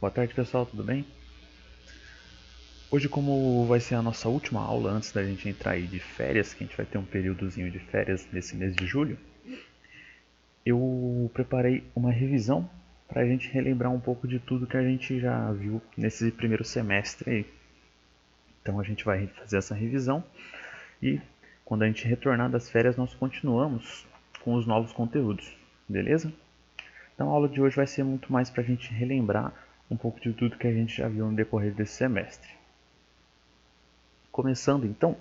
Boa tarde, pessoal, tudo bem? Hoje, como vai ser a nossa última aula antes da gente entrar aí de férias, que a gente vai ter um períodozinho de férias nesse mês de julho, eu preparei uma revisão para a gente relembrar um pouco de tudo que a gente já viu nesse primeiro semestre aí. Então a gente vai fazer essa revisão e quando a gente retornar das férias nós continuamos com os novos conteúdos, beleza? Então a aula de hoje vai ser muito mais para a gente relembrar um pouco de tudo que a gente já viu no decorrer desse semestre. Começando então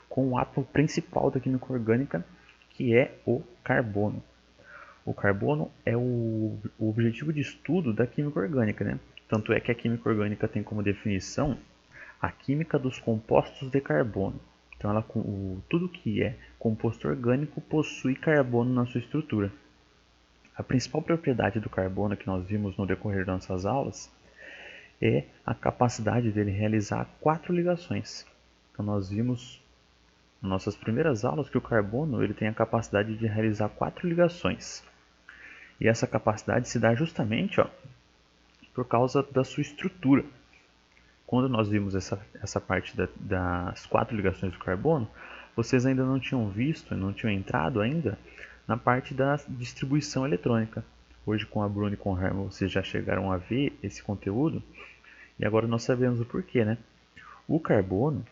com o átomo principal da química orgânica, que é o carbono. O carbono é o objetivo de estudo da química orgânica, né? Tanto é que a química orgânica tem como definição a química dos compostos de carbono. Então, tudo que é composto orgânico possui carbono na sua estrutura. A principal propriedade do carbono que nós vimos no decorrer das nossas aulas é a capacidade dele realizar 4 ligações. Então, nós vimos nas nossas primeiras aulas que o carbono ele tem a capacidade de realizar 4 ligações. E essa capacidade se dá justamente por causa da sua estrutura. Quando nós vimos essa parte das 4 ligações do carbono, vocês ainda não tinham visto, não tinham entrado ainda na parte da distribuição eletrônica. Hoje com a Bruna e com o Herman vocês já chegaram a ver esse conteúdo e agora nós sabemos o porquê, né? O carbono,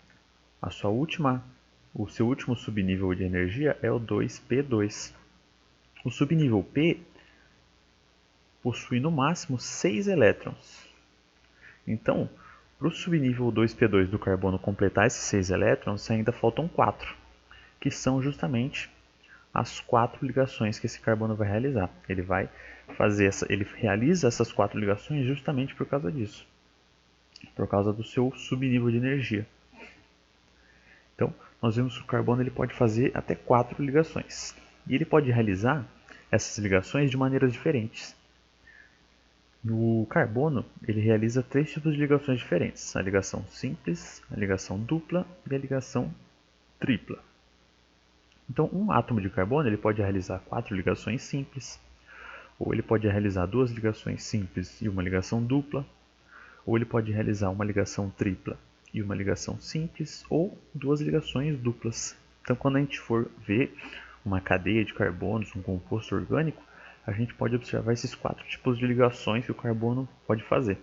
o seu último subnível de energia é o 2p2. O subnível P possui no máximo 6 elétrons. Então, para o subnível 2p2 do carbono completar esses 6 elétrons, ainda faltam 4, que são justamente as 4 ligações que esse carbono vai realizar. Ele realiza essas 4 ligações justamente por causa disso, por causa do seu subnível de energia. Então, nós vimos que o carbono ele pode fazer até 4 ligações. E ele pode realizar essas ligações de maneiras diferentes. No carbono, ele realiza 3 tipos de ligações diferentes: a ligação simples, a ligação dupla e a ligação tripla. Então, um átomo de carbono ele pode realizar 4 ligações simples, ou ele pode realizar 2 ligações simples e uma ligação dupla, ou ele pode realizar uma ligação tripla e uma ligação simples, ou 2 ligações duplas. Então, quando a gente for ver uma cadeia de carbonos, um composto orgânico, a gente pode observar esses 4 tipos de ligações que o carbono pode fazer.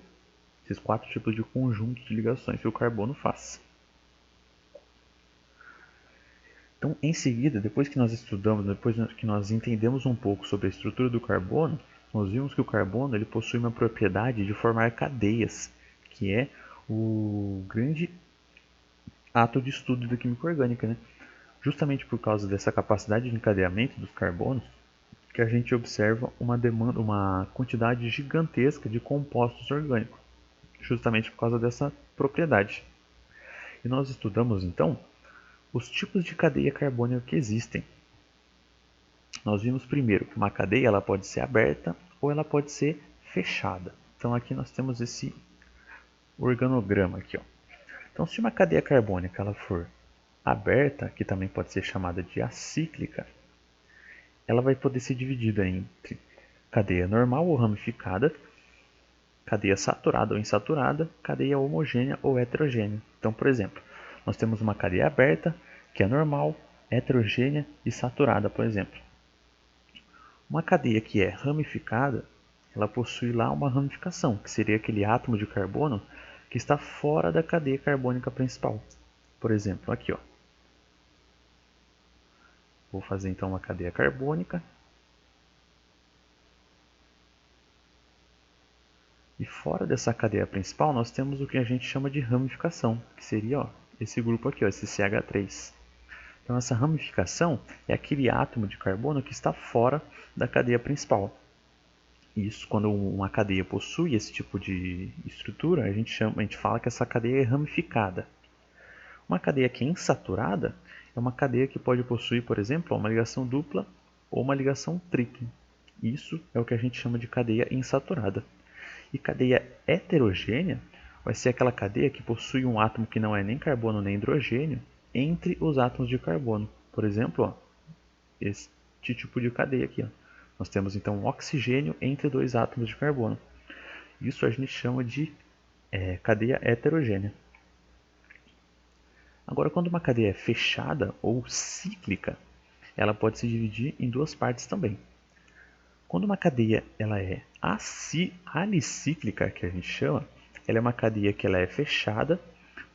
Esses 4 tipos de conjuntos de ligações que o carbono faz. Então, em seguida, depois que nós estudamos, depois que nós entendemos um pouco sobre a estrutura do carbono, nós vimos que o carbono ele possui uma propriedade de formar cadeias, que é o grande ato de estudo da química orgânica, né? Justamente por causa dessa capacidade de encadeamento dos carbonos, que a gente observa uma quantidade gigantesca de compostos orgânicos, justamente por causa dessa propriedade. E nós estudamos então os tipos de cadeia carbônica que existem. Nós vimos primeiro que uma cadeia ela pode ser aberta ou ela pode ser fechada. Então aqui nós temos esse organograma aqui, ó. Então se uma cadeia carbônica ela for aberta, que também pode ser chamada de acíclica, ela vai poder ser dividida entre cadeia normal ou ramificada, cadeia saturada ou insaturada, cadeia homogênea ou heterogênea. Então, por exemplo, nós temos uma cadeia aberta, que é normal, heterogênea e saturada, por exemplo. Uma cadeia que é ramificada, ela possui lá uma ramificação, que seria aquele átomo de carbono que está fora da cadeia carbônica principal. Por exemplo, aqui, ó. Vou fazer então uma cadeia carbônica. E fora dessa cadeia principal, nós temos o que a gente chama de ramificação, que seria esse grupo aqui, esse CH3. Então, essa ramificação é aquele átomo de carbono que está fora da cadeia principal. Isso, quando uma cadeia possui esse tipo de estrutura, a gente fala que essa cadeia é ramificada. Uma cadeia que é insaturada é uma cadeia que pode possuir, por exemplo, uma ligação dupla ou uma ligação tripla. Isso é o que a gente chama de cadeia insaturada. E cadeia heterogênea vai ser aquela cadeia que possui um átomo que não é nem carbono nem hidrogênio entre os átomos de carbono. Por exemplo, este tipo de cadeia aqui. Nós temos então um oxigênio entre 2 átomos de carbono. Isso a gente chama de cadeia heterogênea. Agora, quando uma cadeia é fechada ou cíclica, ela pode se dividir em duas partes também. Quando uma cadeia ela é alicíclica, que a gente chama, ela é uma cadeia que ela é fechada,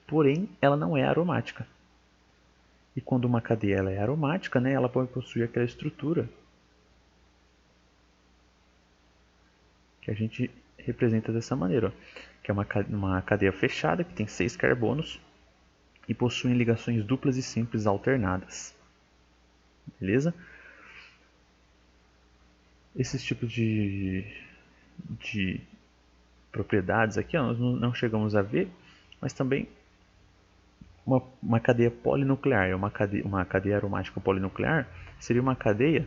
porém ela não é aromática. E quando uma cadeia ela é aromática, né, ela pode possuir aquela estrutura que a gente representa dessa maneira, ó, que é uma cadeia fechada que tem 6 carbonos e possuem ligações duplas e simples alternadas. Beleza? Esses tipos de propriedades aqui ó, nós não chegamos a ver, mas também uma cadeia polinuclear, uma cadeia aromática polinuclear seria uma cadeia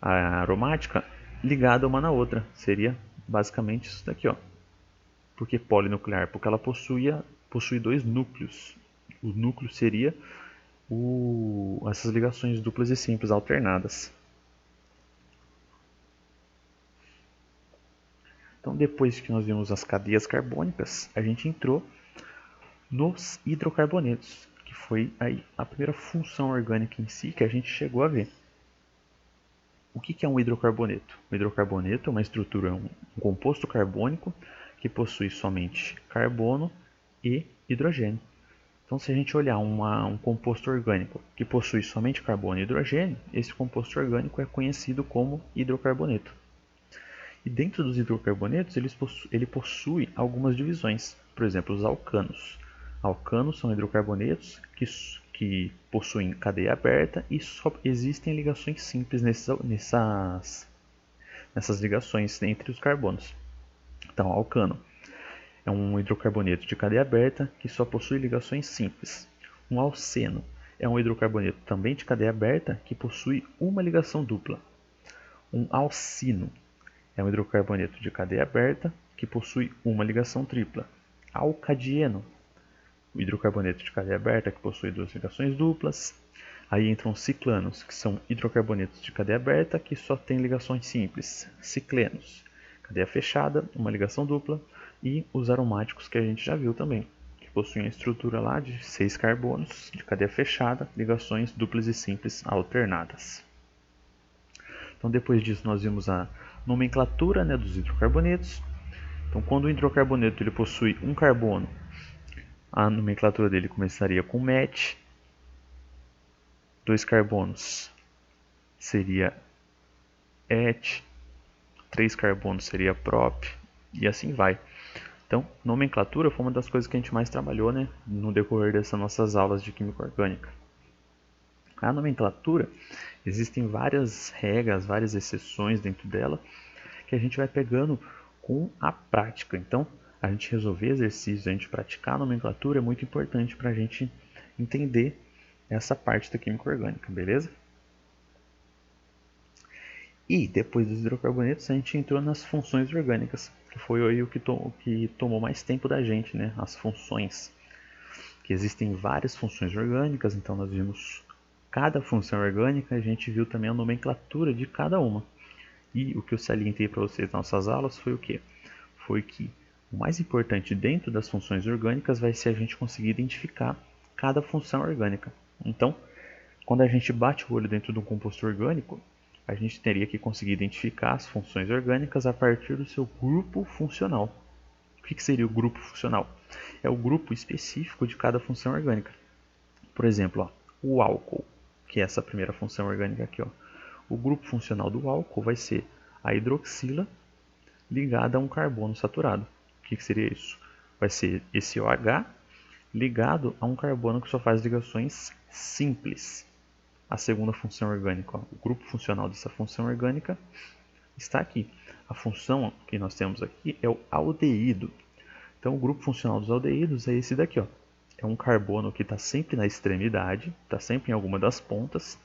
aromática ligada uma na outra. Seria basicamente isso daqui, ó. Por que polinuclear? Porque ela possui dois núcleos. O núcleo seria essas ligações duplas e simples alternadas. Então, depois que nós vimos as cadeias carbônicas, a gente entrou nos hidrocarbonetos, que foi aí a primeira função orgânica em si que a gente chegou a ver. O que é um hidrocarboneto? Um hidrocarboneto é uma estrutura, um composto carbônico que possui somente carbono e hidrogênio. Então, se a gente olhar um composto orgânico que possui somente carbono e hidrogênio, esse composto orgânico é conhecido como hidrocarboneto. E dentro dos hidrocarbonetos, ele possui algumas divisões. Por exemplo, os alcanos. Alcanos são hidrocarbonetos que possuem cadeia aberta e só existem ligações simples nessas ligações entre os carbonos. Então, alcano é um hidrocarboneto de cadeia aberta que só possui ligações simples. Um alceno é um hidrocarboneto também de cadeia aberta que possui uma ligação dupla. Um alcino é um hidrocarboneto de cadeia aberta que possui uma ligação tripla. Alcadieno, o hidrocarboneto de cadeia aberta que possui duas ligações duplas. Aí entram ciclanos, que são hidrocarbonetos de cadeia aberta que só têm ligações simples. Ciclenos, cadeia fechada, uma ligação dupla. E os aromáticos que a gente já viu também, que possuem a estrutura lá de 6 carbonos, de cadeia fechada, ligações duplas e simples alternadas. Então depois disso nós vimos a nomenclatura, né, dos hidrocarbonetos. Então quando o hidrocarboneto ele possui um carbono, a nomenclatura dele começaria com met, 2 carbonos seria et, 3 carbonos seria prop, e assim vai. Então, nomenclatura foi uma das coisas que a gente mais trabalhou, né, no decorrer dessas nossas aulas de química orgânica. A nomenclatura, existem várias regras, várias exceções dentro dela, que a gente vai pegando com a prática. Então, a gente resolver exercícios, a gente praticar a nomenclatura é muito importante para a gente entender essa parte da química orgânica, beleza? E depois dos hidrocarbonetos a gente entrou nas funções orgânicas, que foi aí o que tomou mais tempo da gente, né? As funções. Que existem várias funções orgânicas, então nós vimos cada função orgânica, a gente viu também a nomenclatura de cada uma. E o que eu salientei para vocês nas nossas aulas foi o quê? Foi que o mais importante dentro das funções orgânicas vai ser a gente conseguir identificar cada função orgânica. Então, quando a gente bate o olho dentro de um composto orgânico, a gente teria que conseguir identificar as funções orgânicas a partir do seu grupo funcional. O que seria o grupo funcional? É o grupo específico de cada função orgânica. Por exemplo, ó, o álcool, que é essa primeira função orgânica aqui. Ó. O grupo funcional do álcool vai ser a hidroxila ligada a um carbono saturado. O que seria isso? Vai ser esse OH ligado a um carbono que só faz ligações simples. A segunda função orgânica, ó, o grupo funcional dessa função orgânica está aqui. A função que nós temos aqui é o aldeído. Então, o grupo funcional dos aldeídos é esse daqui. Ó. É um carbono que está sempre na extremidade, está sempre em alguma das pontas.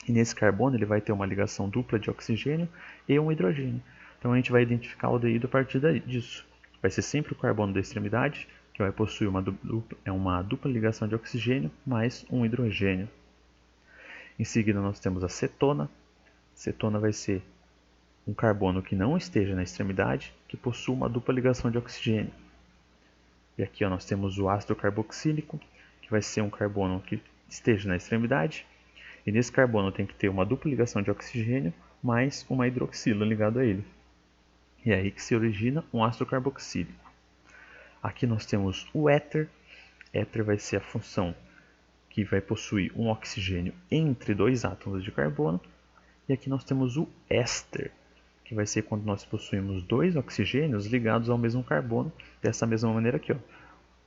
E nesse carbono ele vai ter uma ligação dupla de oxigênio e um hidrogênio. Então, a gente vai identificar o aldeído a partir disso. Vai ser sempre o carbono da extremidade, que vai possuir uma dupla ligação de oxigênio mais um hidrogênio. Em seguida nós temos a cetona. Cetona vai ser um carbono que não esteja na extremidade, que possua uma dupla ligação de oxigênio. E aqui ó, nós temos o ácido carboxílico, que vai ser um carbono que esteja na extremidade. E nesse carbono tem que ter uma dupla ligação de oxigênio mais uma hidroxila ligado a ele. E é aí que se origina um ácido carboxílico. Aqui nós temos o éter. Éter vai ser a função que vai possuir um oxigênio entre dois átomos de carbono. E aqui nós temos o éster, que vai ser quando nós possuímos dois oxigênios ligados ao mesmo carbono, dessa mesma maneira aqui, ó,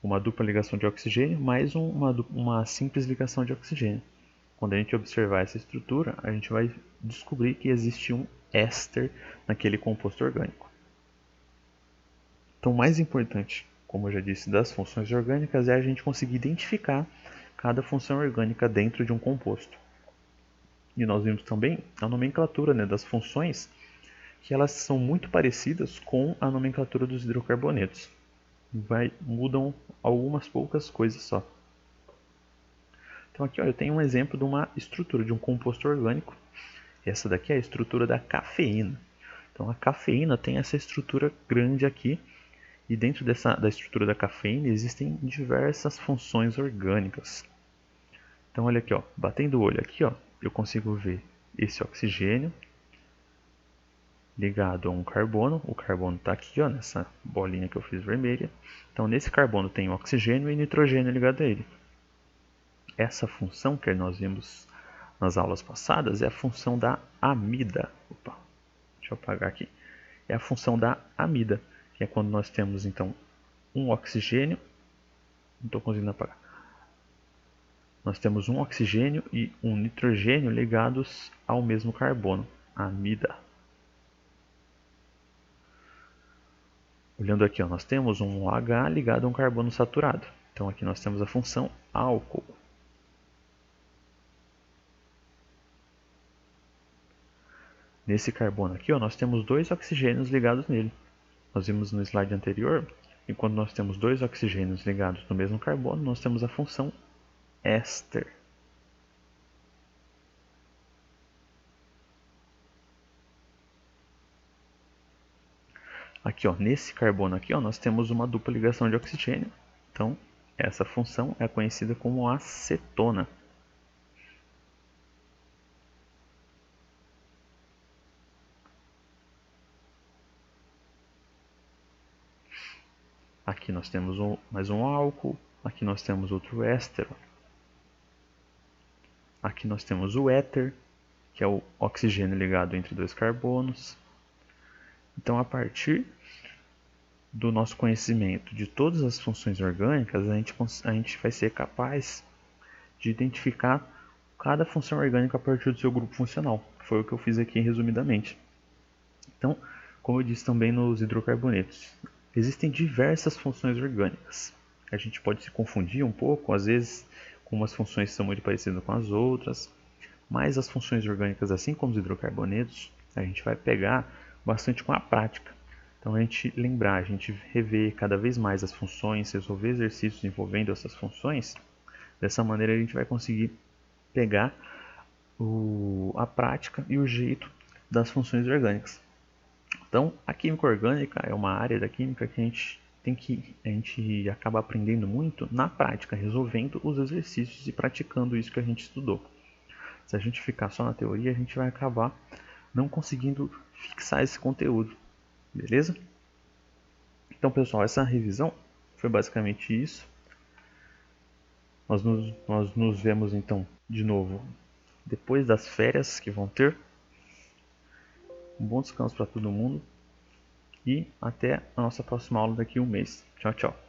uma dupla ligação de oxigênio mais uma simples ligação de oxigênio. Quando a gente observar essa estrutura, a gente vai descobrir que existe um éster naquele composto orgânico. Então, o mais importante, como eu já disse, das funções orgânicas é a gente conseguir identificar cada função orgânica dentro de um composto. E nós vimos também a nomenclatura, né, das funções, que elas são muito parecidas com a nomenclatura dos hidrocarbonetos. Mudam algumas poucas coisas só. Então aqui ó, eu tenho um exemplo de uma estrutura de um composto orgânico. Essa daqui é a estrutura da cafeína. Então a cafeína tem essa estrutura grande aqui. E dentro da estrutura da cafeína existem diversas funções orgânicas. Então olha aqui, ó, batendo o olho aqui, ó, eu consigo ver esse oxigênio ligado a um carbono. O carbono está aqui, ó, nessa bolinha que eu fiz vermelha. Então nesse carbono tem oxigênio e nitrogênio ligado a ele. Essa função que nós vimos nas aulas passadas é a função da amida. Opa, deixa eu apagar aqui. É a função da amida, que é quando nós temos então um oxigênio. Não estou conseguindo apagar. Nós temos um oxigênio e um nitrogênio ligados ao mesmo carbono, amida. Olhando aqui, ó, nós temos um OH ligado a um carbono saturado. Então aqui nós temos a função álcool. Nesse carbono aqui, ó, nós temos dois oxigênios ligados nele. Nós vimos no slide anterior, e quando nós temos dois oxigênios ligados no mesmo carbono, nós temos a função éster. Aqui, ó, nesse carbono aqui, ó, nós temos uma dupla ligação de oxigênio. Então, essa função é conhecida como acetona. Aqui nós temos mais um álcool. Aqui nós temos outro éster. Aqui nós temos o éter, que é o oxigênio ligado entre dois carbonos. Então, a partir do nosso conhecimento de todas as funções orgânicas, a gente vai ser capaz de identificar cada função orgânica a partir do seu grupo funcional. Foi o que eu fiz aqui resumidamente. Então, como eu disse também nos hidrocarbonetos, existem diversas funções orgânicas. A gente pode se confundir um pouco, às vezes com umas funções que são muito parecidas com as outras, mas as funções orgânicas, assim como os hidrocarbonetos, a gente vai pegar bastante com a prática. Então a gente lembrar, a gente rever cada vez mais as funções, resolver exercícios envolvendo essas funções, dessa maneira a gente vai conseguir pegar a prática e o jeito das funções orgânicas. Então a química orgânica é uma área da química que a gente acaba aprendendo muito na prática, resolvendo os exercícios e praticando isso que a gente estudou. Se a gente ficar só na teoria, a gente vai acabar não conseguindo fixar esse conteúdo. Beleza? Então, pessoal, essa revisão foi basicamente isso. Nós nos vemos, então, de novo depois das férias que vão ter. Um bom descanso para todo mundo. E até a nossa próxima aula daqui a um mês. Tchau, tchau.